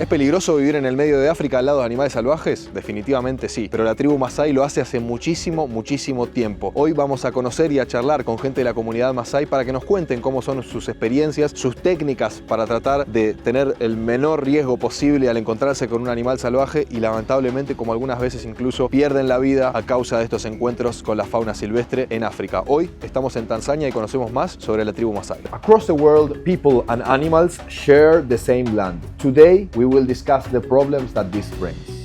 peligroso vivir en el medio de África al lado de animales salvajes? Definitivamente sí, pero la tribu Masái lo hace hace muchísimo tiempo. Hoy vamos a conocer y a charlar con gente de la comunidad Masái para que nos cuenten cómo son sus experiencias, sus técnicas para tratar de tener el menor riesgo posible al encontrarse con un animal salvaje y lamentablemente como algunas veces incluso pierden la vida a causa de estos encuentros con la fauna silvestre en África. Hoy estamos en Tanzania y conocemos más sobre la tribu Masái. Across the world, people and animals share the same land. Today, we will discuss the problems that this brings.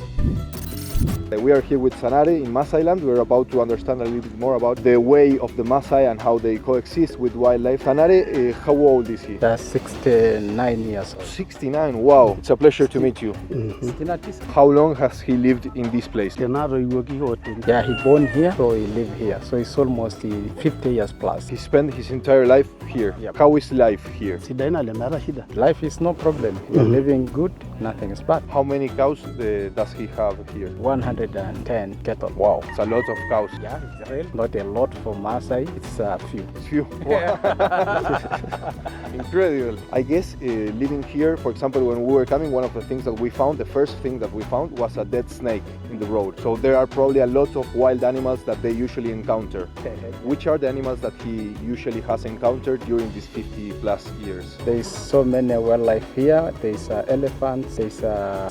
We are here with Sanare in Masailand. We're about to understand a little bit more about the way of the Masai and how they coexist with wildlife. Sanare, how old is he? 69 years old. 69, wow. It's a pleasure to meet you. How long has he lived in this place? Yeah, he born here, so he live here. So it's almost 50 years plus. He spent his entire life here. Yep. How is life here? Life is no problem. We're living good, nothing is bad. How many cows does he have here? 110 cattle. Wow, it's a lot of cows. Yeah, it's real. Not a lot for Maasai, it's a few. It's few. Incredible. I guess living here, for example, when we were coming, one of the things that we found, the first thing that we found was a dead snake in the road. So there are probably a lot of wild animals that they usually encounter. Which are the animals that he usually has encountered during these 50 plus years? There's so many wildlife here. There's elephants, there's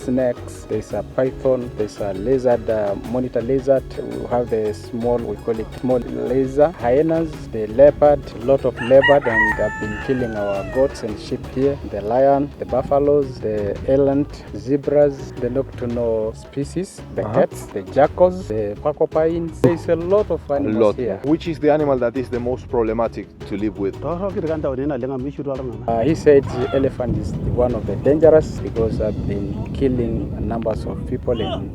snakes, there's a python, there's a lizard, monitor lizard. We have the small, we call it small lizard, hyenas, the leopard, a lot of leopard, and they've been killing our goats and sheep here. The lion, the buffaloes, the eland, zebras, the nocturnal species, the cats, the jackals, the porcupines. There's a lot of animals here. Which is the animal that is the most problematic to live with? He said the elephant is one of the dangerous because I've been killing numbers of people and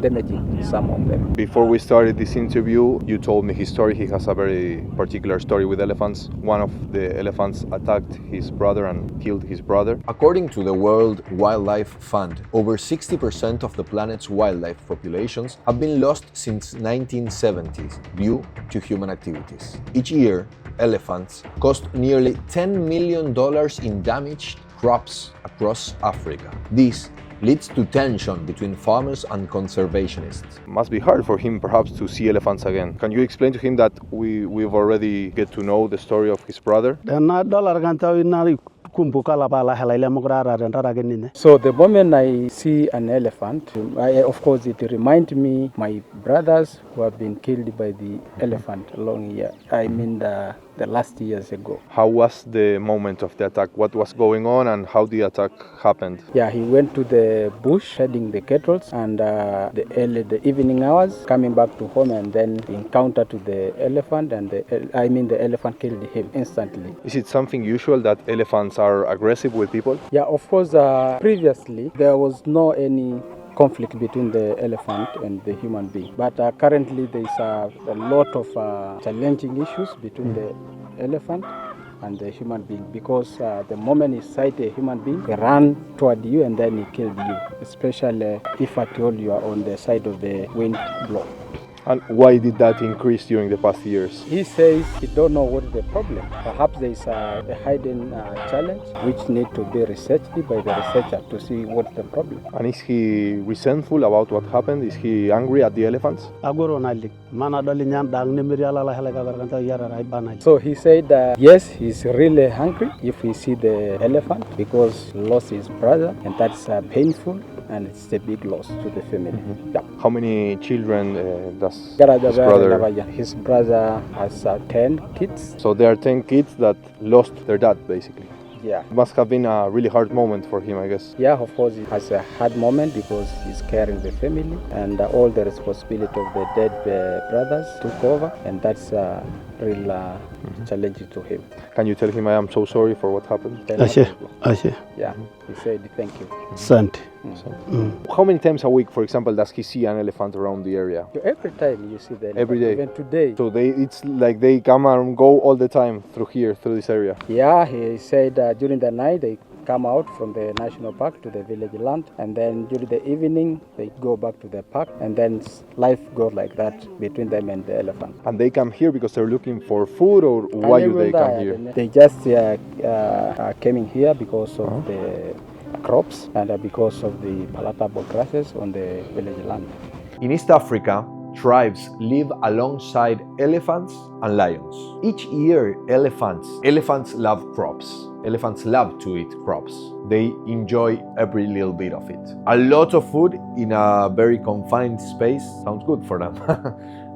damaging some of them. Before we started this interview, you told me his story. He has a very particular story with elephants. One of the elephants attacked his brother and killed his brother. According to the World Wildlife Fund, over 60% of the planet's wildlife populations have been lost since 1970s due to human activities. Each year, elephants cost nearly $10 million in damaged crops across Africa. This leads to tension between farmers and conservationists. Must be hard for him perhaps to see elephants again. Can you explain to him that we've already get to know the story of his brother? So the moment I see an elephant, of course it reminds me my brothers who have been killed by the elephant along here. I mean the last years ago. How was the moment of the attack? What was going on and how the attack happened? Yeah, he went to the bush heading the cattle and the evening hours coming back to home and then encounter to the elephant and the elephant killed him instantly. Is it something usual that elephants are aggressive with people? Yeah, of course, previously there was no any conflict between the elephant and the human being. But currently there is a lot of challenging issues between the elephant and the human being because the moment he sight a human being, he run toward you and then he kills you, especially if at all you are on the side of the wind blow. And why did that increase during the past years? He says he don't know what is the problem. Perhaps there is a hidden challenge which need to be researched by the researcher to see what's the problem. And is he resentful about what happened? Is he angry at the elephants? So he said yes, he's really hungry if he see the elephant because he lost his brother and that's painful and it's a big loss to the family. Mm-hmm. Yeah. How many children does his brother? His brother has 10 kids. So there are 10 kids that lost their dad, basically. Yeah. It must have been a really hard moment for him, I guess. Yeah, of course, it has a hard moment because he's carrying the family and all the responsibility of the dead brothers took over, and that's real challenging to him. Can you tell him I am so sorry for what happened? Yeah, he said thank you. How many times a week, for example, does he see an elephant around the area? Every time you see the elephant. Every day? Even today. So it's like they come and go all the time through here, through this area? Yeah, he said during the night they come out from the national park to the village land, and then during the evening they go back to the park, and then life goes like that between them and the elephant. And they come here because they're looking for food, or why do they come here? They just came in here because of the crops and because of the palatable grasses on the village land. In East Africa, tribes live alongside elephants and lions. Each year, elephants love crops. Elephants love to eat crops. They enjoy every little bit of it. A lot of food in a very confined space sounds good for them.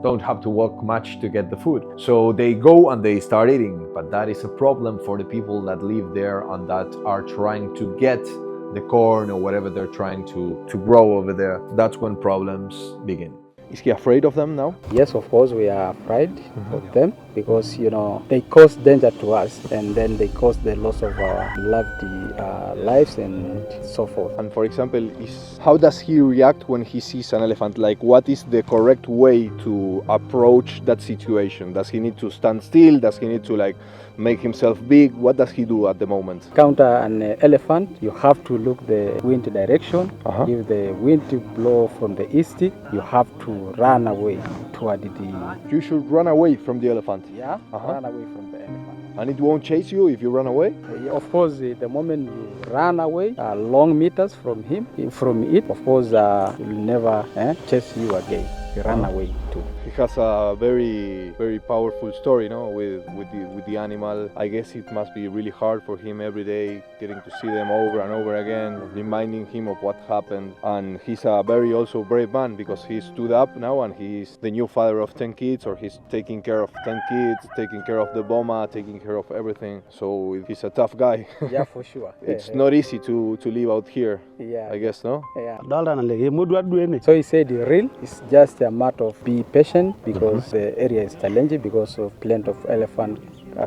Don't have to walk much to get the food. So they go and they start eating. But that is a problem for the people that live there and that are trying to get the corn or whatever they're trying to grow over there. That's when problems begin. Is he afraid of them now? Yes, of course, we are afraid of them because, they cause danger to us and then they cause the loss of our loved lives and so forth. And for example, how does he react when he sees an elephant? Like, what is the correct way to approach that situation? Does he need to stand still? Does he need to make himself big? What does he do at the moment? Counter an elephant, you have to look the wind direction. If the wind blow from the east, you have to run away toward the... You should run away from the elephant. Yeah, run away from the elephant. And it won't chase you if you run away? Of course, the moment you run away, long meters from it, of course, it will never chase you again. You run away too. He has a very, very powerful story, with the animal. I guess it must be really hard for him every day, getting to see them over and over again, reminding him of what happened. And he's a very also brave man because he stood up now and he's the new father of 10 kids, or he's taking care of 10 kids, taking care of the boma, taking care of everything. So he's a tough guy. Yeah, for sure. It's not easy to live out here, I guess, no? Yeah. So he said the real is just a matter of be patient because the area is challenging because of plenty of elephants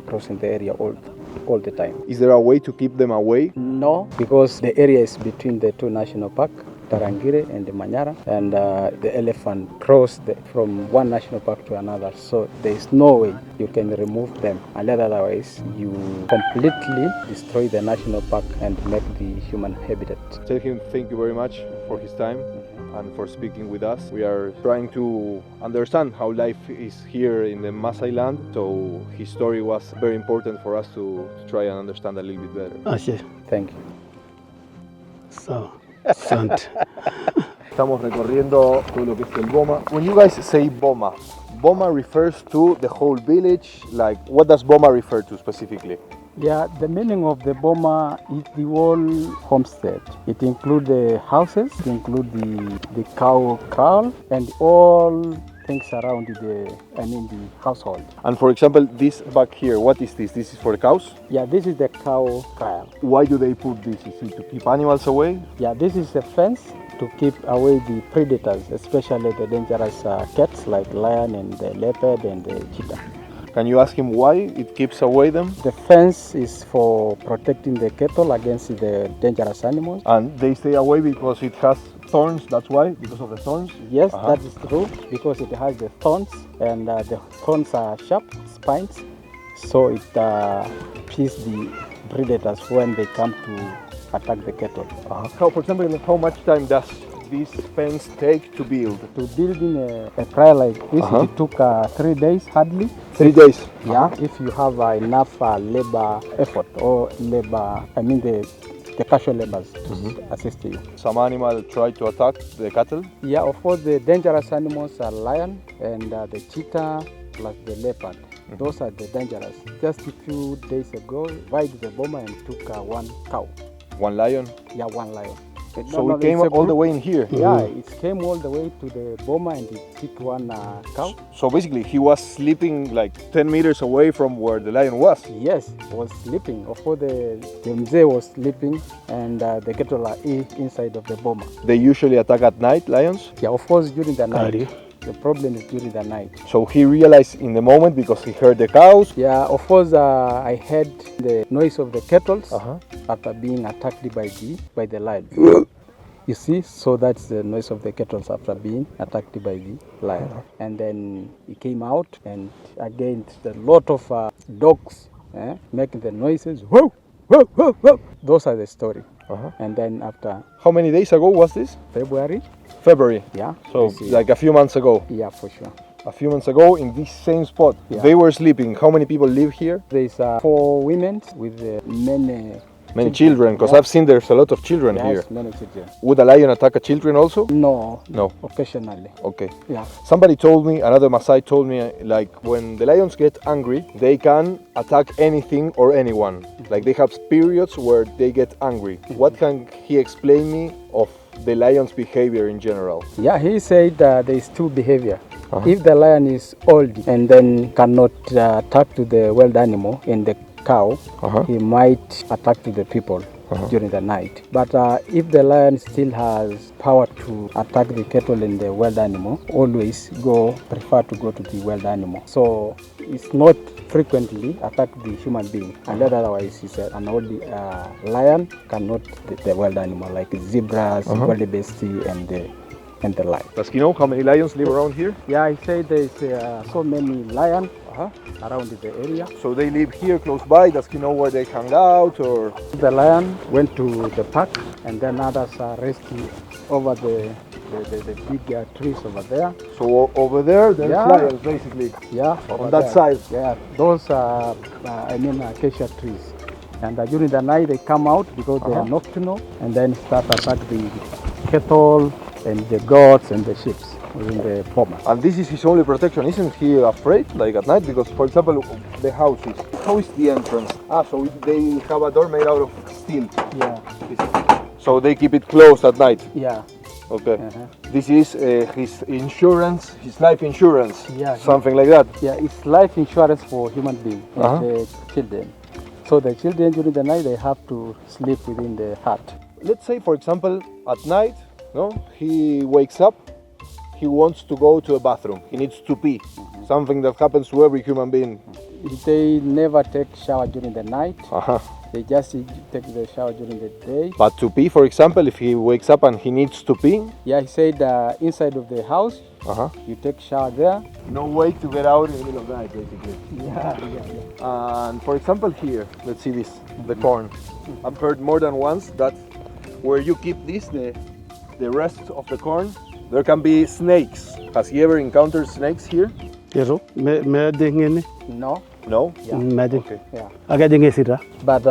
crossing the area all the time. Is there a way to keep them away? No, because the area is between the two national parks, Tarangire and the Manyara, and the elephant cross from one national park to another. So there is no way you can remove them, and otherwise you completely destroy the national park and make the human habitat. Tell him thank you very much for his time and for speaking with us. We are trying to understand how life is here in the Maasai land, so his story was very important for us to try and understand a little bit better. Okay. Thank you. So, asante. Estamos recorriendo todo lo que es el Boma. When you guys say Boma, Boma refers to the whole village. Like, what does Boma refer to specifically? Yeah, the meaning of the Boma is the whole homestead. It includes the houses, it includes the cow kraal, and all things around the household. And for example, this back here, what is this? This is for the cows? Yeah, this is the cow kraal. Why do they put this? Is it to keep animals away? Yeah, this is a fence to keep away the predators, especially the dangerous cats like lion and the leopard and the cheetah. Can you ask him why it keeps away them? The fence is for protecting the cattle against the dangerous animals. And they stay away because it has thorns, that's why? Because of the thorns? Yes, that is true, because it has the thorns, and the thorns are sharp spines, so it pierces the predators when they come to attack the cattle. For example, how much time does this fence take to build? To build in a kraal like this, it took 3 days hardly. 3 days? Yeah, if you have enough labor effort or labor, the casual laborers to assist you. Some animal try to attack the cattle? Yeah, of course, the dangerous animals are lion and the cheetah plus the leopard. Those are the dangerous. Just a few days ago, ride the Boma and took one cow. One lion? Yeah, one lion. So it came all the way in here? Yeah, it came all the way to the Boma and it took one cow. So basically he was sleeping like 10 meters away from where the lion was? Yes, he was sleeping. Of course, the mzee was sleeping and the cattle are inside of the Boma. They usually attack at night, lions? Yeah, of course, during the night. The problem is during the night. So he realized in the moment because he heard the cows? Yeah, of course, I heard the noise of the cattle after being attacked by the lion. You see, so that's the noise of the cattle after being attacked by the lion. And then he came out, and again, a lot of dogs making the noises. Whoa, whoa, whoa, whoa. Those are the story. And then after... How many days ago was this? February. Yeah. So like a few months ago? Yeah, for sure. A few months ago in this same spot. They were sleeping. How many people live here? There's 4 women with many Many children, because I've seen there's a lot of children here. Yes, many children. Would a lion attack a children also? No. No. Occasionally. Okay. Yeah. Somebody told me, another Maasai told me, like when the lions get angry, they can attack anything or anyone. Like they have periods where they get angry. What can he explain me of the lion's behavior in general? Yeah, he said there is two behavior. If the lion is old and then cannot attack to the wild animal in the cow, he might attack to the people during the night. But if the lion still has power to attack the cattle and the wild animal, always prefer to go to the wild animal. So it's not frequently attack the human being, and otherwise he's an old lion cannot the wild animal like zebras, wildebeest, and the like. Does he know how many lions live around here? Yeah, I say there's so many lions around the area. So they live here close by. Does he know where they hang out or? The lion went to the park, and then others are resting over the big trees over there. So over there, there's lions basically. Yeah, On that side. Yeah, those are acacia trees. And during the night they come out because they are nocturnal, and then start attack the cattle and the goats and the sheep within the farmer. And this is his only protection. Isn't he afraid, like at night? Because, for example, the houses. How is the entrance? So they have a door made out of steel. Yeah. So they keep it closed at night. Yeah. Okay. This is his insurance, his life insurance. Yeah. Something like that. Yeah, it's life insurance for human beings and the children. So the children during the night they have to sleep within the hut. Let's say, for example, at night, he wakes up, he wants to go to a bathroom, he needs to pee, something that happens to every human being. They never take shower during the night, they just take the shower during the day. But to pee, for example, if he wakes up and he needs to pee? Yeah, he said inside of the house, you take shower there. No way to get out in the middle of the night, basically. Yeah. And for example here, let's see this, the corn. I've heard more than once that where you keep this, the rest of the corn, there can be snakes. Has he ever encountered snakes here? Yero, me dengene, No. No? Yeah. me deng. Okay. Yeah. Aga denge sira. But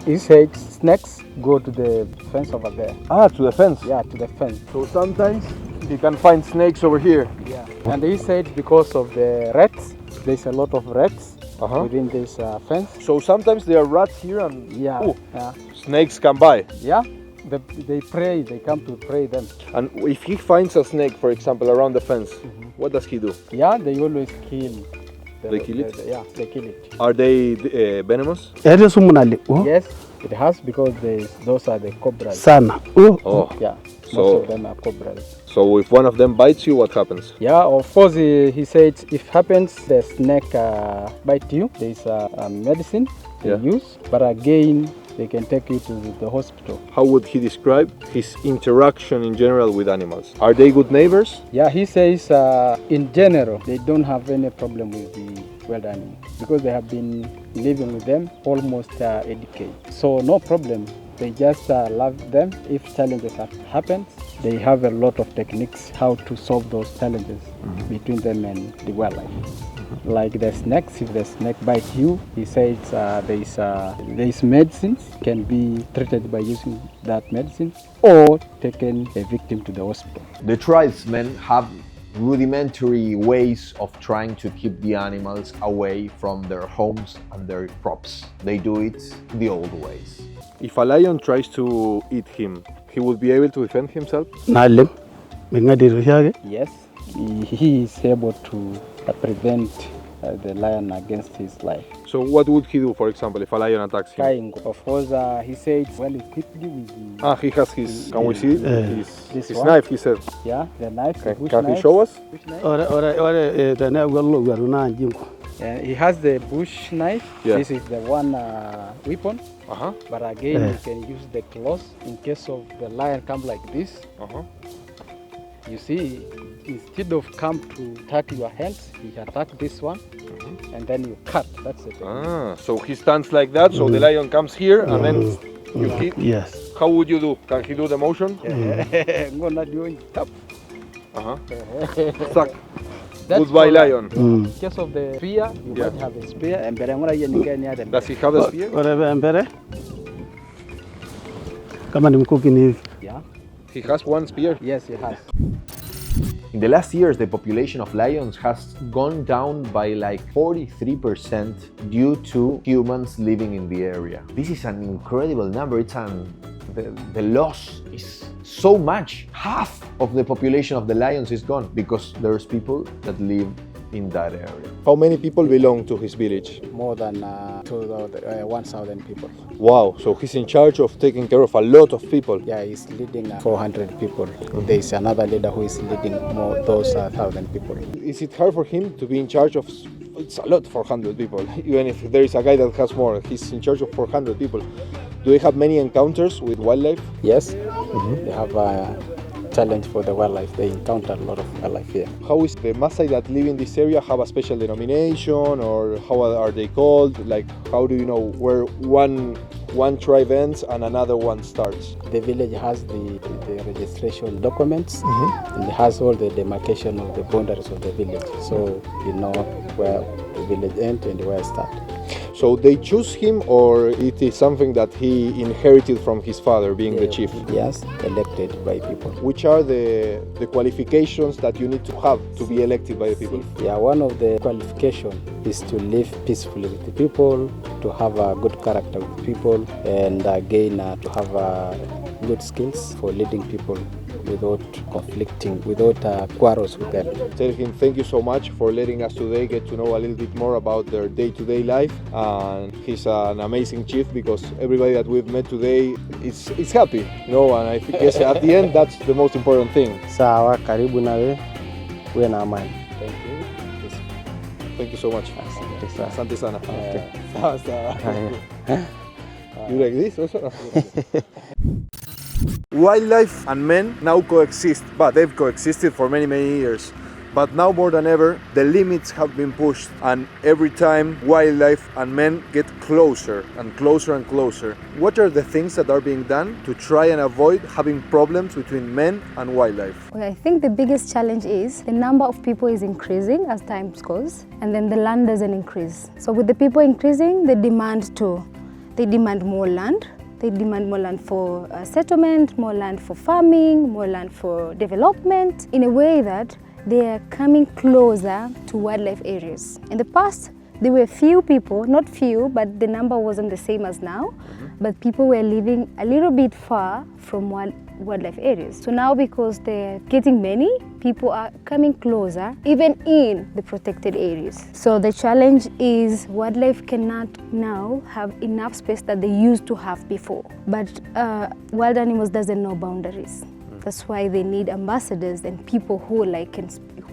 he said snakes go to the fence over there. To the fence. Yeah, to the fence. So sometimes you can find snakes over here. Yeah. And he said because of the rats, there's a lot of rats within this fence. So sometimes there are rats here and Yeah. snakes come by. Yeah. They pray, they come to pray them. And if he finds a snake, for example, around the fence, what does he do? Yeah, they always kill. They kill it? Yeah, they kill it. Are they venomous? Ere sumunali. Yes, it has because those are the cobras. Sana. Yeah, So- most of them are cobras. So if one of them bites you, what happens? Yeah, of course, he said if happens the snake bite you, there is a medicine they use, but again, they can take you to the hospital. How would he describe his interaction in general with animals? Are they good neighbors? Yeah, he says in general, they don't have any problem with the wild animal because they have been living with them almost a decade. So no problem. They just love them. If challenges happen, they have a lot of techniques how to solve those challenges between them and the wildlife. Like the snakes, if the snake bites you, he says there's medicines can be treated by using that medicine or taken a victim to the hospital. The tribesmen have rudimentary ways of trying to keep the animals away from their homes and their crops. They do it the old ways. If a lion tries to eat him, he would be able to defend himself? Nalim. Mengadi rishage. Yes, he is able to prevent the lion against his life. So what would he do, for example, if a lion attacks him? Trying, of course, he said well equipped with the, He has his, can we see This his one? knife, he said. yeah, the knife. the bush Can he knife. show us? Bush knife. Ore tane gwallo gwaruna jinko. He has the bush knife. Yeah. This is the one weapon. But again, you can use the claws in case of the lion come like this. You see, instead of come to attack your hands, he attack this one, and then you cut. That's it. So he stands like that, so the lion comes here, and then you hit. Yes. How would you do? Can he do the motion? I'm gonna do it. Tap. Suck. That's Goodbye, for lion. In case of the spear, you Yeah. might have a spear, and but I'm gonna use the Does he have a spear? Ore be empere. kama ni mkuki ni hivi. Yeah. He has one spear. Yes, he has. In the last years, the population of lions has gone down by like 43% due to humans living in the area. This is an incredible number. The loss is so much. Half of the population of the lions is gone because there's people that live in that area. How many people belong to his village? More than 1,000 people. Wow, so he's in charge of taking care of a lot of people. Yeah, he's leading 400 people. There is another leader who is leading more those 1,000 people. Is it hard for him to be in charge of, it's a lot, 400 people, even if there is a guy that has more, he's in charge of 400 people. Do they have many encounters with wildlife? Yes, they have a challenge for the wildlife. They encounter a lot of wildlife here. How is the Maasai that live in this area have a special denomination, or how are they called? Like, how do you know where one tribe ends and another one starts? The village has the registration documents and it has all the demarcation of the boundaries of the village. So you know where the village ends and where it starts. So they choose him, or it is something that he inherited from his father, being the chief? Yes, elected by people. Which are the qualifications that you need to have to be elected by the people? Yeah, one of the qualifications is to live peacefully with the people, to have a good character with people, and again to have good skills for leading people without conflicting, without quarrels with them. Tell him thank you so much for letting us today get to know a little bit more about their day-to-day life, and he's an amazing chief because everybody that we've met today is happy, you know, and I guess at the end that's the most important thing. Sawa, karibu nawe, uwe na amani. Thank you. Thank you so much. Asante sana. Sawa, sawa. You like this also? Wildlife and men now coexist, but they've coexisted for many years. But now more than ever, the limits have been pushed, and every time wildlife and men get closer and closer and closer. What are the things that are being done to try and avoid having problems between men and wildlife? Well, I think the biggest challenge is the number of people is increasing as time goes, and then the land doesn't increase. So with the people increasing, they demand more land. They demand more land for settlement, more land for farming, more land for development, in a way that they are coming closer to wildlife areas. In the past, there were few people, not few, but the number wasn't the same as now, but people were living a little bit far from wildlife areas. So now, because they're getting many, people are coming closer, even in the protected areas. So the challenge is wildlife cannot now have enough space that they used to have before. But wild animals doesn't know boundaries. That's why they need ambassadors and people who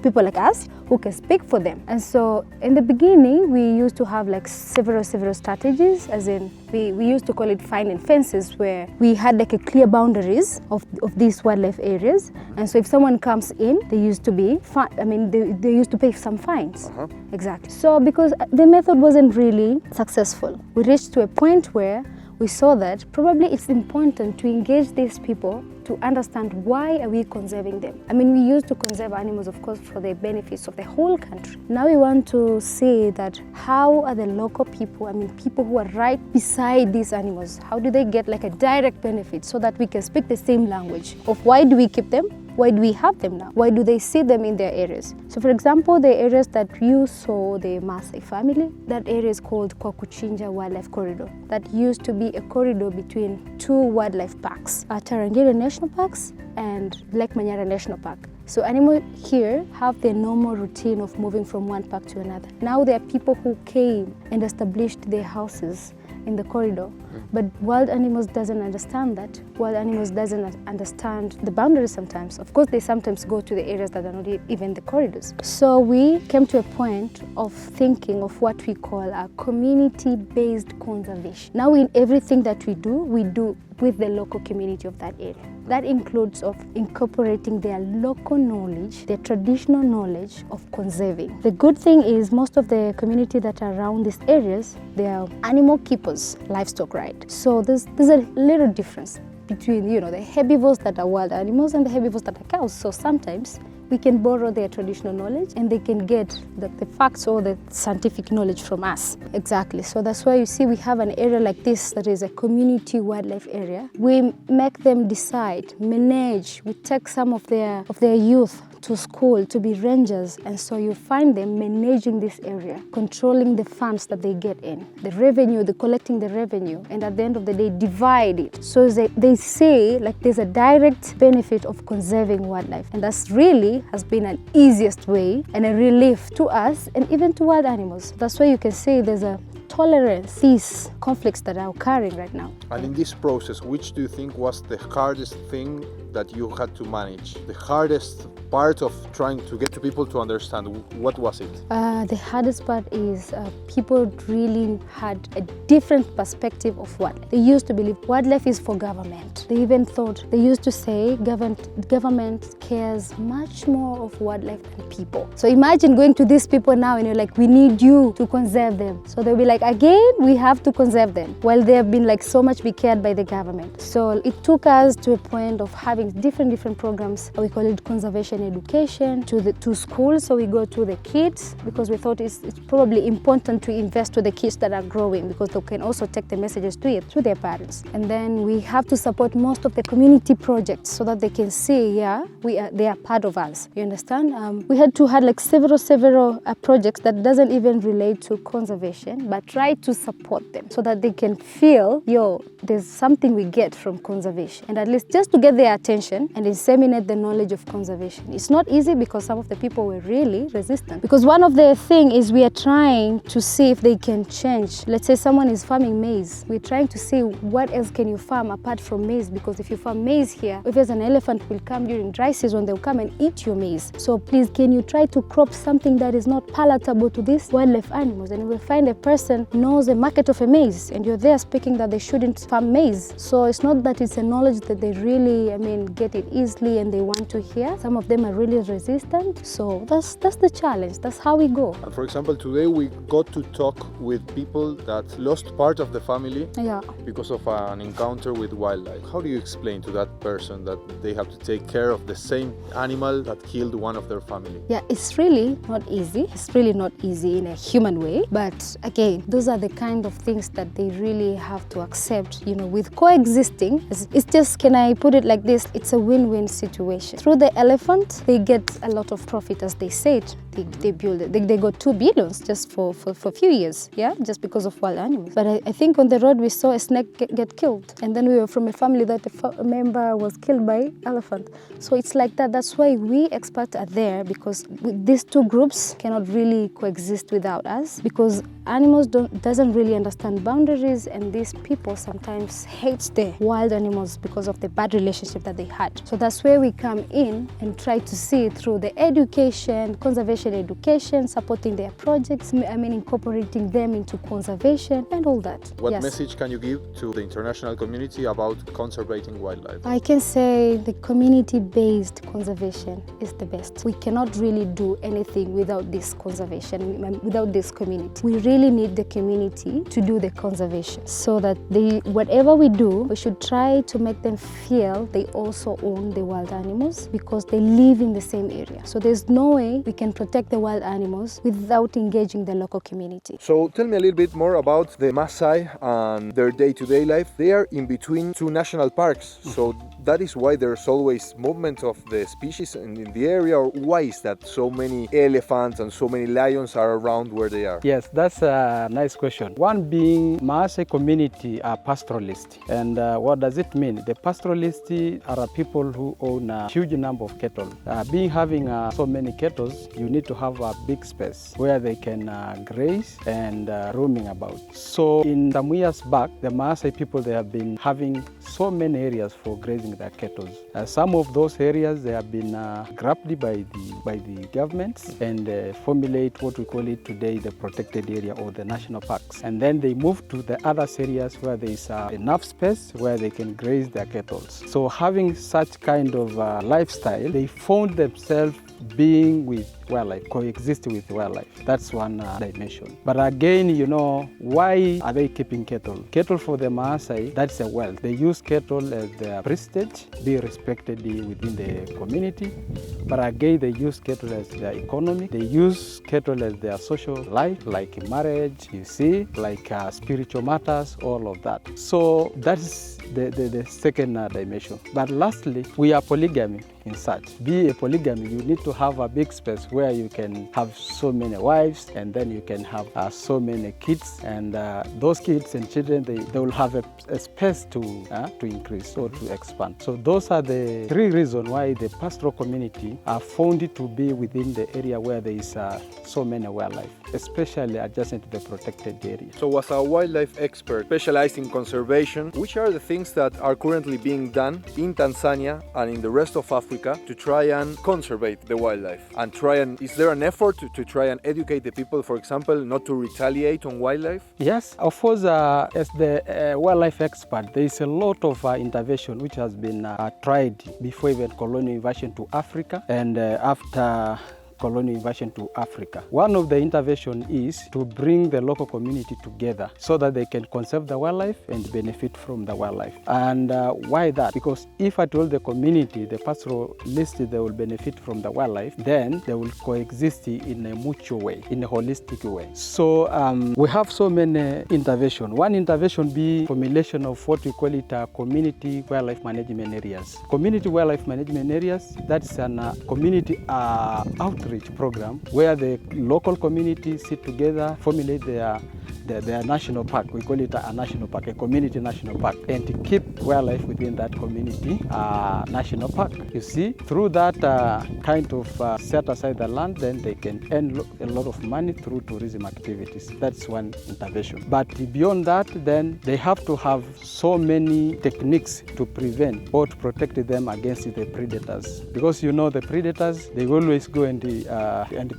people like us who can speak for them. And so in the beginning, we used to have like several strategies, as in we used to call it finding fences, where we had like a clear boundaries of these wildlife areas. And so if someone comes in, they used to be they used to pay some fines. Exactly. So because the method wasn't really successful, we reached to a point where we saw that probably it's important to engage these people to understand why are we conserving them. I mean, we used to conserve animals, of course, for the benefits of the whole country. Now we want to see that how are the local people, people who are right beside these animals, how do they get like a direct benefit so that we can speak the same language of why do we keep them? Why do we have them now? Why do they see them in their areas? So for example, the areas that you saw the Maasai family, that area is called Kwakuchinja Wildlife Corridor. That used to be a corridor between two wildlife parks, Tarangire National Parks and Lake Manyara National Park. So animals here have their normal routine of moving from one park to another. Now there are people who came and established their houses in the corridor. But wild animals doesn't understand that. Wild animals doesn't understand the boundaries sometimes. Of course, they sometimes go to the areas that are not even the corridors. So we came to a point of thinking of what we call a community-based conservation. Now in everything that we do with the local community of that area. That includes of incorporating their local knowledge, their traditional knowledge of conserving. The good thing is most of the community that are around these areas, they are animal keepers, livestock, right? So there's a little difference between, the herbivores that are wild animals and the herbivores that are cows. So sometimes we can borrow their traditional knowledge and they can get the facts or the scientific knowledge from us. Exactly. So that's why you see we have an area like this that is a community wildlife area. We make them decide, manage, we take some of their youth to school to be rangers, and so you find them managing this area, controlling the funds that they get in, the revenue, the collecting the revenue, and at the end of the day divide it. So they say like there's a direct benefit of conserving wildlife, and that's really has been an easiest way and a relief to us and even to wild animals. That's why you can say there's a tolerance these conflicts that are occurring right now. And in this process, which do you think was the hardest thing that you had to manage? The hardest part of trying to get to people to understand, what was it? The hardest part is people really had a different perspective of wildlife. They used to believe wildlife is for government. They even thought, they used to say government cares much more of wildlife than people. So imagine going to these people now and you're like, we need you to conserve them. So they'll be like, again, we have to conserve them. While they have been like so much be cared by the government. So it took us to a point of having different programs. We call it conservation education to schools. So we go to the kids because we thought it's probably important to invest to the kids that are growing because they can also take the messages to their parents. And then we have to support most of the community projects so that they can see, they are part of us. You understand? We had to have like several projects that doesn't even relate to conservation, but try to support them so that they can feel, there's something we get from conservation, and at least just to get their attention and disseminate the knowledge of conservation. It's not easy because some of the people were really resistant. Because one of the things is we are trying to see if they can change. Let's say someone is farming maize. We're trying to see what else can you farm apart from maize, because if you farm maize here, if there's an elephant will come during dry season, they'll come and eat your maize. So please, can you try to crop something that is not palatable to these wildlife animals? And you will find a person knows the market of a maize, and you're there speaking that they shouldn't farm maize. So it's not that it's a knowledge that they really, get it easily and they want to hear. Some of them are really resistant. So that's the challenge. That's how we go. And for example, today we got to talk with people that lost part of the family because of an encounter with wildlife. How do you explain to that person that they have to take care of the same animal that killed one of their family? Yeah, it's really not easy. It's really not easy in a human way. But again, those are the kind of things that they really have to accept, with coexisting. It's just, can I put it like this? It's a win-win situation. Through the elephant, they get a lot of profit, as they said. They build it. They got 2 billion just for a few years, just because of wild animals. But I think on the road we saw a snake get killed. And then we were from a family that a member was killed by elephant. So it's like that. That's why we experts are there, because these 2 groups cannot really coexist without us, because animals doesn't really understand boundaries, and these people sometimes hate the wild animals because of the bad relationship that they had. So that's where we come in and try to see through the education, conservation education, supporting their projects, incorporating them into conservation and all that. What message can you give to the international community about conserving wildlife? I can say the community-based conservation is the best. We cannot really do anything without this conservation, without this community. We really need the community to do the conservation, so that whatever we do, we should try to make them feel they also own the wild animals, because they live in the same area. So there's no way we can protect the wild animals without engaging the local community. So tell me a little bit more about the Maasai and their day-to-day life. They are in between 2 national parks, so that is why there's always movement of the species in the area. Or why is that so many elephants and so many lions are around where they are? Yes, that's a nice question. One being, Maasai community are pastoralists. And what does it mean? The pastoralists are people who own a huge number of cattle. Having so many cattle, you need to have a big space where they can graze and roaming about. So in some years back, the Maasai people, they have been having so many areas for grazing their cattle. Some of those areas, they have been grabbed by the governments and formulate what we call it today the protected area or the national parks. And then they move to the other areas where there is enough space where they can graze their cattle. So having such kind of lifestyle, they found themselves being with wildlife, coexist with wildlife. That's one dimension. But again, you know, why are they keeping cattle? Cattle for the Maasai, that's a wealth. They use cattle as their prestige, be respected within the community. But again, they use cattle as their economy. They use cattle as their social life, like marriage, you see, like spiritual matters, all of that. So that is the second dimension. But lastly, we are polygamy in such. Be a polygamy, you need to have a big space where you can have so many wives, and then you can have so many kids, and those kids and children, they will have a space to increase or to expand. So those are the three reasons why the pastoral community are found to be within the area where there is so many wildlife, especially adjacent to the protected area. So as a wildlife expert specialized in conservation, which are the things that are currently being done in Tanzania and in the rest of Africa to try and conserve the wildlife? And is there an effort to try and educate the people, for example, not to retaliate on wildlife? Yes, of course, as the wildlife expert, there is a lot of intervention which has been tried before even colonial invasion to Africa and after colonial invasion to Africa. One of the intervention is to bring the local community together so that they can conserve the wildlife and benefit from the wildlife. And why that? Because if at all the community, the pastoralists, they will benefit from the wildlife, then they will coexist in a mutual way, in a holistic way. So we have so many intervention. One intervention be formulation of what we call it community wildlife management areas. Community wildlife management areas, that's an community outreach program where the local community sit together, formulate their national park. We call it a national park, a community national park, and to keep wildlife within that community national park. You see, through that kind of set aside the land, then they can earn a lot of money through tourism activities. That's one intervention. But beyond that, then they have to have so many techniques to prevent or to protect them against the predators. Because you know the predators, they always go and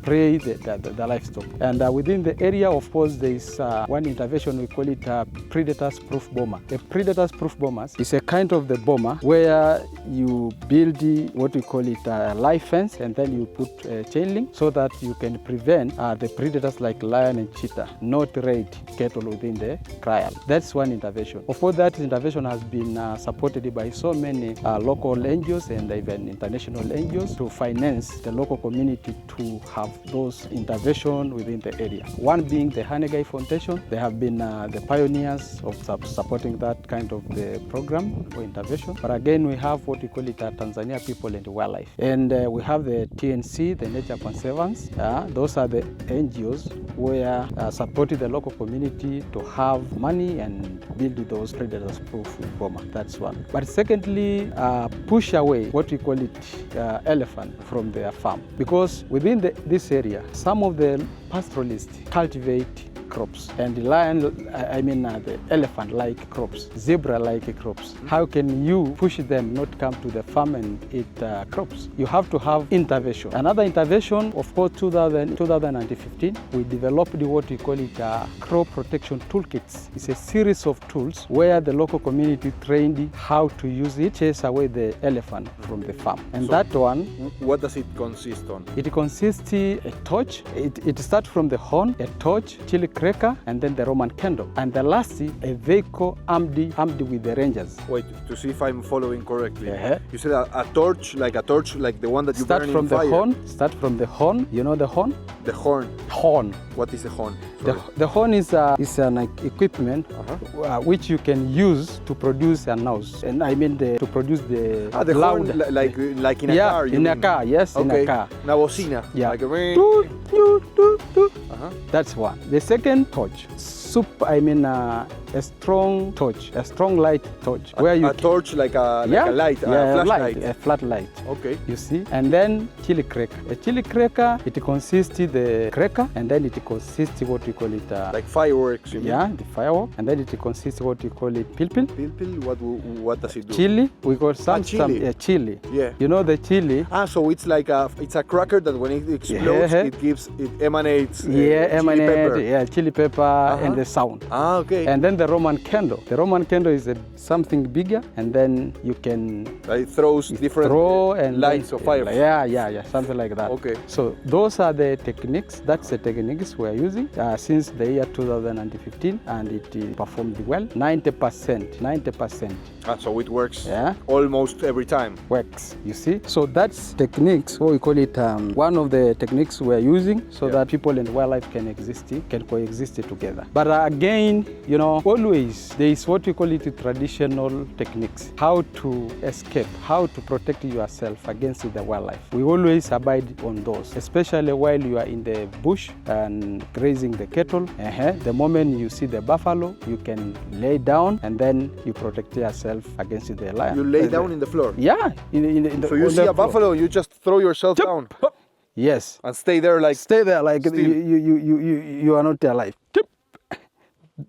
prey the livestock. And within the area, of course, there is one intervention, we call it predators-proof bomber. A predators-proof bomber is a kind of the bomber where you build what we call it a live fence, and then you put a chain link so that you can prevent the predators like lion and cheetah not raid cattle within the kraal. That's one intervention. Of course, that intervention has been supported by so many local NGOs and even international NGOs to finance the local community to have those interventions within the area. One being the Hanegai Foundation. They have been the pioneers of supporting that kind of the program or intervention. But again, we have what we call it Tanzania People and Wildlife. And we have the TNC, the Nature Conservants. Those are the NGOs where supporting the local community to have money and build those predators-proof bomber. That's one. But secondly, push away what we call it elephant from their farm. Because within this area, some of the pastoralists cultivate crops, and the elephant-like crops, zebra-like crops. How can you push them not come to the farm and eat crops? You have to have intervention. Another intervention, of course, 2015, we developed what we call it crop protection toolkits. It's a series of tools where the local community trained how to use it, chase away the elephant from the farm. And so that one, what does it consist on? It consists a torch. It starts from the horn, a torch, chili cracker, and then the Roman candle. And the last, a vehicle armed with the rangers. Wait, to see if I'm following correctly. You said a torch like the one that you burn in fire. Start from the horn. You know the horn? The horn. Horn. What is a horn? The horn is an equipment which you can use to produce a noise. And to produce the the loud. Horn, like in a car. In a car, yes, okay. in a car. Una bocina. Yeah. Like a That's one. The second torch, a strong torch, a strong light torch. A torch like a light, a flashlight. A flat light. Okay. You see? And then chili cracker. A chili cracker, it consists the cracker, and then it consists what we call it... like fireworks, you mean? Yeah, the firework. And then it consists what we call it pilpil. Pilpil, what does it do? Chili. We call chili. Chili. Yeah. You know the chili? So it's like it's a cracker that when it explodes, it emanates chili pepper. chili pepper. And the sound. Ah, okay. And then the Roman candle. The Roman candle is something bigger, and then you can It throws different throw and lines then- of fire. Yeah, something like that. Okay. So those are the techniques. That's the techniques we're using since the year 2015, and it performed well. 90%. Ah, so it works Yeah. almost every time. Works, you see. So that's techniques, what we call it, one of the techniques we're using so that people and wildlife can coexist together. But again, you know, always there is what we call it traditional techniques, how to escape, how to protect yourself against the wildlife. We always abide on those, especially while you are in the bush and grazing the cattle. The moment you see the buffalo, you can lay down and then you protect yourself against the lion. You lay down in the floor. Yeah. So you see a buffalo, you just throw yourself down Yes. and stay there like. Stay there like Still. you are not alive.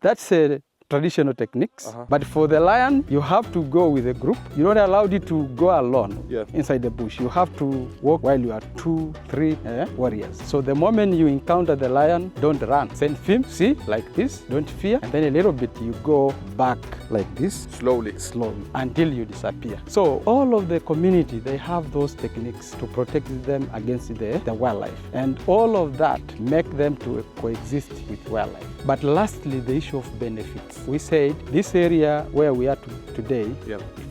That's a traditional techniques. But for the lion, you have to go with a group. You're not allowed it to go alone inside the bush. You have to walk while you are 2, 3 warriors. So the moment you encounter the lion, don't run. Send him, see, like this, don't fear. And then a little bit you go back like this. Slowly. Until you disappear. So all of the community, they have those techniques to protect them against the wildlife. And all of that make them to coexist with wildlife. But lastly, the issue of benefits. We said this area where we are today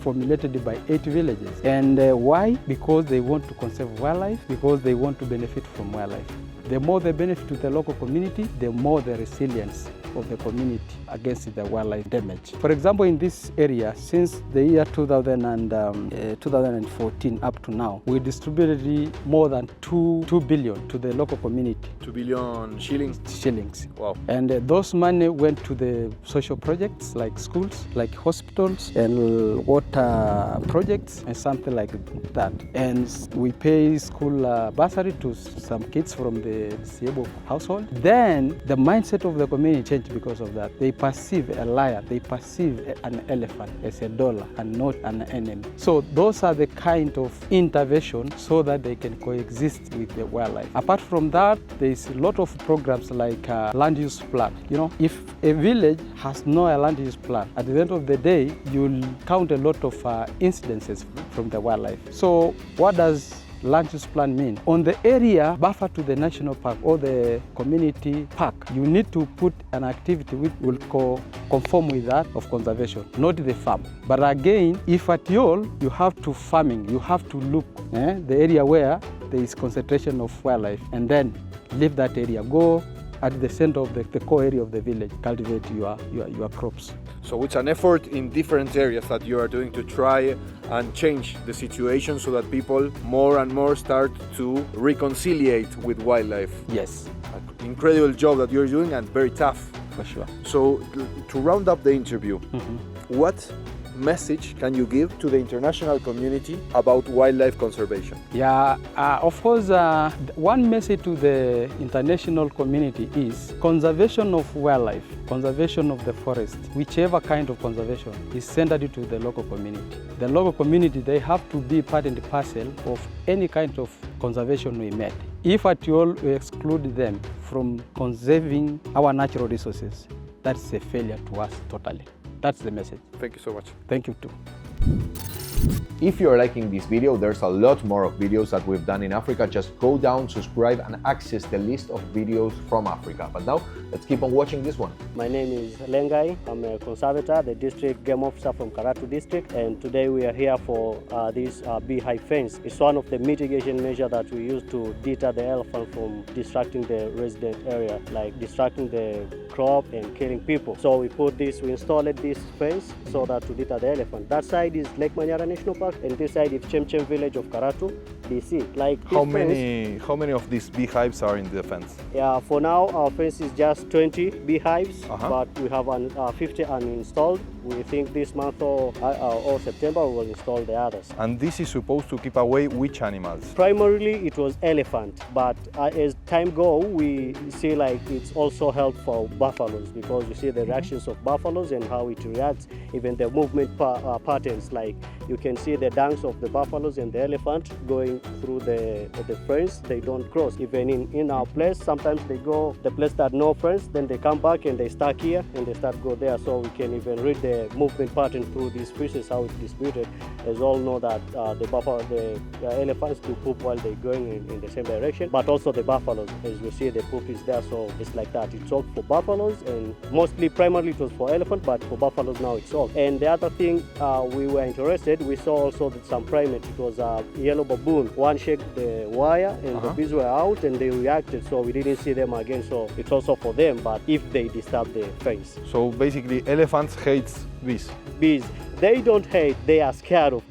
formulated by 8 villages. And why? Because they want to conserve wildlife, because they want to benefit from wildlife. The more they benefit to the local community, the more the resilience of the community against the wildlife damage. For example, in this area, since the year 2014 up to now, we distributed more than 2 billion to the local community. 2 billion shillings. Wow. And those money went to the social projects like schools, like hospitals, and water projects, and something like that. And we pay school bursary to some kids from the disabled household. Then the mindset of the community changed because of that. They perceive a lion, they perceive an elephant as a dollar and not an enemy. So those are the kind of intervention so that they can coexist with the wildlife. Apart from that, there is a lot of programs like land use plan. You know, if a village has no land use plan, at the end of the day, you'll count a lot of incidences from the wildlife. So what does land use plan mean? On the area buffer to the national park or the community park, you need to put an activity which will conform with that of conservation, not the farm. But again, if at all you have to farming, you have to look the area where there is concentration of wildlife and then leave that area, go at the center of the core area of the village, cultivate your crops. So it's an effort in different areas that you are doing to try and change the situation so that people more and more start to reconciliate with wildlife. Yes. Incredible job that you're doing and very tough. For sure. So to round up the interview, what message can you give to the international community about wildlife conservation? Yeah, of course, one message to the international community is conservation of wildlife, conservation of the forest, whichever kind of conservation is centered to the local community. The local community, they have to be part and parcel of any kind of conservation we make. If at all we exclude them from conserving our natural resources, that's a failure to us totally. That's the message. Thank you so much. Thank you too. If you're liking this video, there's a lot more of videos that we've done in Africa. Just go down, subscribe, and access the list of videos from Africa. But now, let's keep on watching this one. My name is Lengai. I'm a conservator, the district game officer from Karatu district, and today we are here for this beehive fence. It's one of the mitigation measures that we use to deter the elephant from distracting the resident area, like distracting the crop and killing people. So we installed this fence so that to deter the elephant. That side is Lake Manyara National Park, and this side is Chemchem village of Karatu, DC. Like How many of these beehives are in the fence? Yeah, for now our fence is just 20 beehives, but we have 50 uninstalled. We think this month or September we will install the others. And this is supposed to keep away which animals? Primarily it was elephant, but as time goes, we see like it's also helped for buffaloes, because you see the reactions of buffaloes and how it reacts, even the movement patterns, like you can see the dunks of the buffaloes and the elephant going through the fence. They don't cross. Even in our place, sometimes they go the place that no fence, then they come back and they stuck here and they start go there. So we can even read the movement pattern through these species, how it's distributed. As all know that the elephants do poop while they're going in the same direction, but also the buffaloes, as we see, the poop is there. So it's like that. It's all for buffaloes, and mostly primarily it was for elephant, but for buffaloes now it's all. And the other thing we were interested, we saw also that some primates. It was a yellow baboon. One shaked the wire and the bees were out and they reacted, so we didn't see them again. So it's also for them, but if they disturb the fence. So basically elephants hate bees. Bees, they don't hate, they are scared of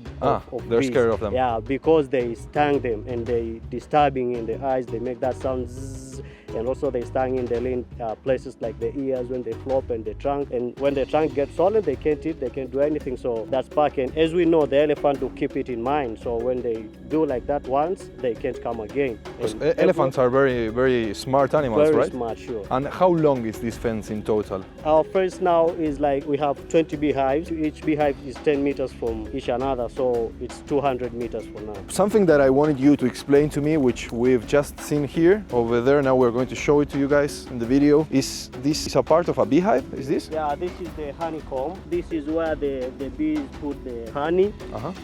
they're bees. scared of them. Yeah, because they sting them and they disturbing in the eyes, they make that sound zzz, and also they sting in the places like the ears when they flop and the trunk. And when the trunk gets solid, they can't eat, they can't do anything. So that's back. And as we know, the elephant will keep it in mind. So when they do like that once, they can't come again. Elephants are very, very smart animals, very right? smart, sure. And how long is this fence in total? Our fence now is like we have 20 beehives. Each beehive is 10 meters from each another, so it's 200 meters for now. Something that I wanted you to explain to me, which we've just seen here, over there, now we're going to show it to you guys in the video, is this a part of a beehive? Is this? Yeah, this is the honeycomb. This is where the bees put the honey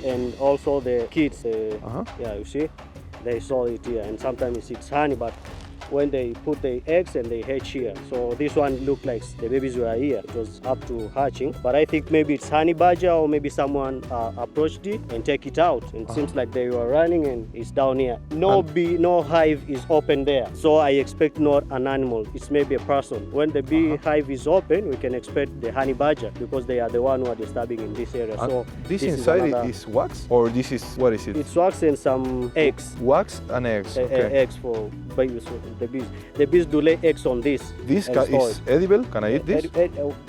and also the kids. Yeah, you see, they saw it here, and sometimes it's honey, but when they put the eggs and they hatch here. So this one looked like the babies were here. It was up to hatching, but I think maybe it's honey badger or maybe someone approached it and take it out. And it seems like they were running and it's down here. No bee, no hive is open there. So I expect not an animal. It's maybe a person. When the bee hive is open, we can expect the honey badger because they are the one who are disturbing in this area. And so this inside is wax, or this is, what is it? It's wax and some eggs. Wax and eggs. Okay. Eggs for babies. The bees. The bees do lay eggs on this. This is edible? Can I eat this?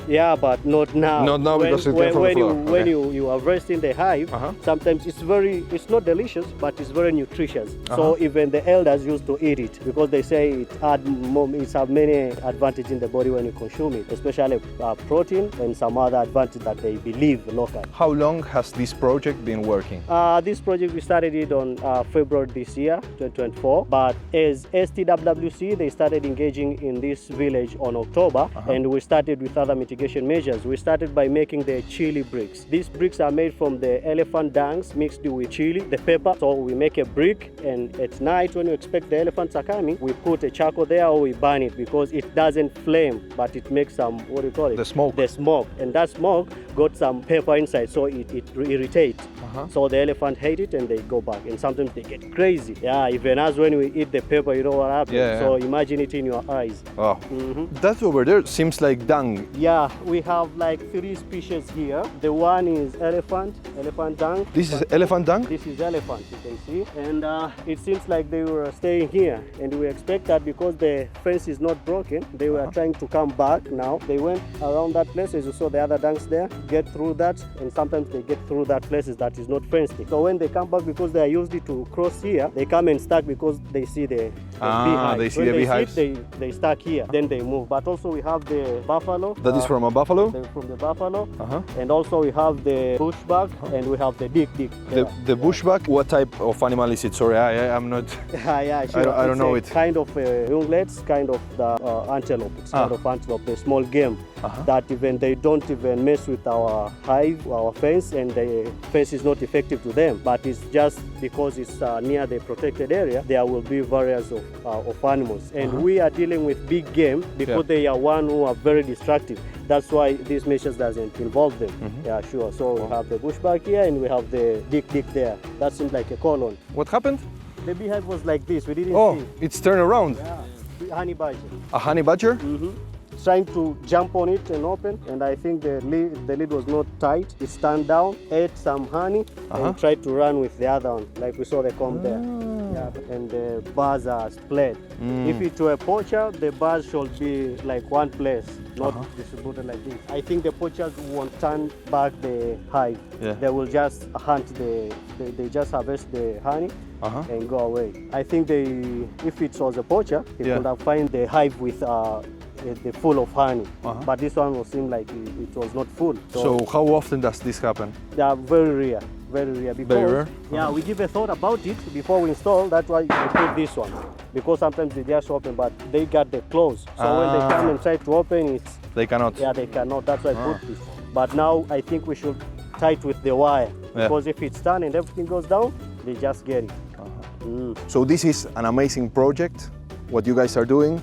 Yeah, but not now. Not now because it came from the floor. When you are resting the hive, sometimes it's not delicious, but it's very nutritious. So even the elders used to eat it because they say it has many advantages in the body when you consume it, especially protein and some other advantage that they believe local. How long has this project been working? This project, we started it on February this year, 2024, but as STWWC, they started engaging in this village on October, and we started with other mitigation measures. We started by making the chili bricks. These bricks are made from the elephant dungs mixed with chili, the pepper. So we make a brick, and at night when you expect the elephants are coming, we put a charcoal there or we burn it because it doesn't flame, but it makes some, what do you call it? The smoke. The smoke. And that smoke got some pepper inside, so it irritates. So the elephant hate it and they go back, and sometimes they get crazy. Yeah, even as when we eat the pepper, you know what happens. Yeah, so imagine it in your eyes. Oh. That over there seems like dung. Yeah, we have like 3 species here. The one is elephant dung. This is elephant dung? This is elephant, you can see. And it seems like they were staying here, and we expect that because the fence is not broken, they were trying to come back now. They went around that place, as you saw the other dunks there, get through that, and sometimes they get through that places that is not fenced. So when they come back, because they are used to cross here, they come and stuck because they see the beehive. They see when the beehives. They stuck here, then they move. But also we have the buffalo. That is from a buffalo? From the buffalo. And also we have the bushbuck, and we have the dik. The bushbuck, what type of animal is it? Sorry, I'm not... Yeah, sure. I don't know it. Kind of ungulates, kind of the antelope. It's kind of antelope, a small game that even they don't even mess with our hive, our fence, and the fence is not effective to them. But it's just because it's near the protected area, there will be various of animals. And we are dealing with big game because they are one who are very destructive. That's why these measures doesn't involve them. Yeah, sure. So we have the bushbuck here and we have the dik there. That seems like a colon. What happened? The beehive was like this. We didn't see. It's turned around. Yeah, honey badger. A honey badger? Trying to jump on it and open, and I think the lid was not tight. It stand down, ate some honey, and tried to run with the other one, like we saw the comb there. Yeah, and the bars are split. If it were a poacher, the bars should be like one place, not distributed like this. I think the poachers won't turn back the hive. They will just hunt they just harvest the honey and go away. I think if it was a poacher, it would have found the hive with the full of honey, but this one will seem like it was not full. So how often does this happen? They are very rare. Very rare. Because, Very rare? Yeah, we give a thought about it before we install. That's why we put this one. Because sometimes they just open, but they got the close. So when they come and try to open, it's They cannot. yeah, they cannot. That's why I put this. But now I think we should tie it with the wire. Yeah. Because if it's done and everything goes down, they just get it. So this is an amazing project, what you guys are doing.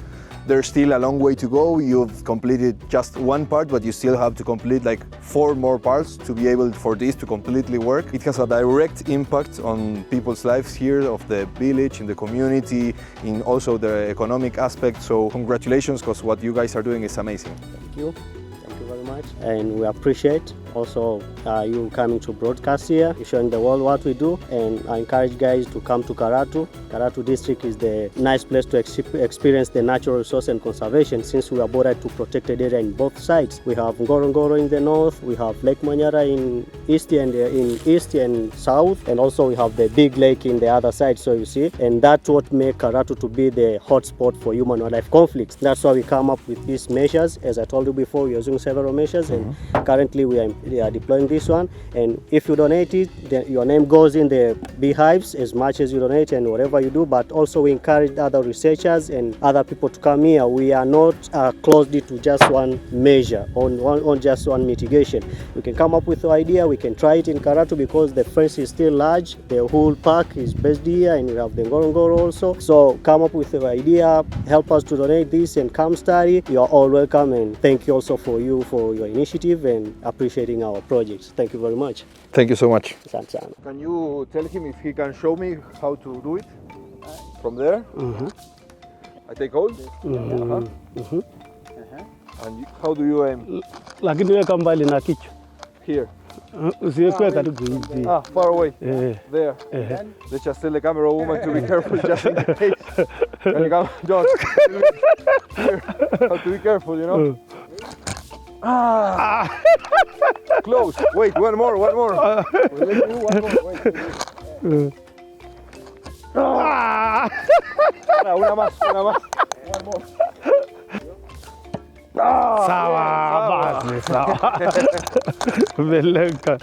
There's still a long way to go. You've completed just one part, but you still have to complete like 4 more parts to be able for this to completely work. It has a direct impact on people's lives here of the village, in the community, in also the economic aspect. So congratulations, because what you guys are doing is amazing. Thank you. Thank you very much. And we appreciate also you coming to broadcast here, showing the world what we do. And I encourage guys to come to Karatu. Karatu district is the nice place to experience the natural resource and conservation, since we are bordered to protected area in both sides. We have Ngorongoro in the north, we have Lake Manyara in east and south, and also we have the big lake in the other side. So you see, and that's what makes Karatu to be the hotspot for human-wildlife conflicts. That's why we come up with these measures. As I told you before, we are using several measures, and currently we are deploying this one. And if you donate it, then your name goes in the beehives as much as you donate and whatever you do. But also we encourage other researchers and other people to come here. We are not closed to just one measure, on just one mitigation. We can come up with an idea, we can try it in Karatu because the fence is still large. The whole park is based here, and we have the Ngorongoro also. So come up with an idea, help us to donate this and come study. You are all welcome, and thank you also for your initiative and appreciating our projects. Thank you very much. Thank you so much. Asante sana. Can you tell him if he can show me how to do it? From there? I take hold? And how do you aim? Lakini weka mbali na kichwa. Here. Usiweke karibu hivi. Far away. There. Eh. Let's just tell the camera woman to be careful just in case. Can you come, John? Here. Have to be careful, you know? Close. Wait, one more. We'll let you one more. Wait. Una más. One more. Sawa, basi sawa. Belenka.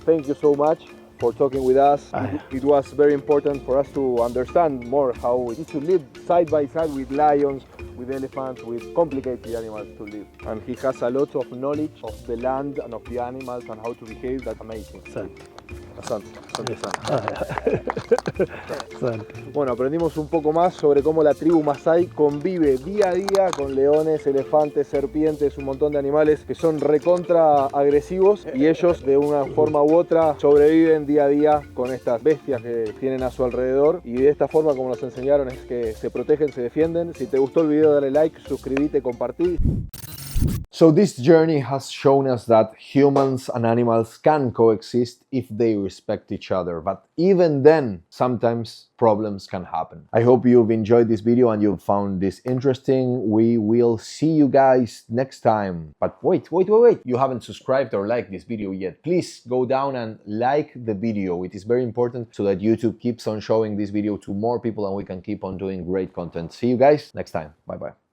Thank you so much for talking with us. It was very important for us to understand more how it is to live side by side with lions, with elephants, with complicated animals to live. And he has a lot of knowledge of the land and of the animals and how to behave. That's amazing. Asante. Bueno, aprendimos un poco más sobre cómo la tribu Masái convive día a día con leones, elefantes, serpientes, un montón de animales que son recontra agresivos, y ellos de una forma u otra sobreviven día a día con estas bestias que tienen a su alrededor, y de esta forma, como nos enseñaron, es que se protegen, se defienden. Si te gustó el video, dale like, suscríbete, compartí. So this journey has shown us that humans and animals can coexist if they respect each other, but even then, sometimes problems can happen. I hope you've enjoyed this video and you've found this interesting. We will see you guys next time. But wait. You haven't subscribed or liked this video yet. Please go down and like the video. It is very important so that YouTube keeps on showing this video to more people and we can keep on doing great content. See you guys next time. Bye-bye.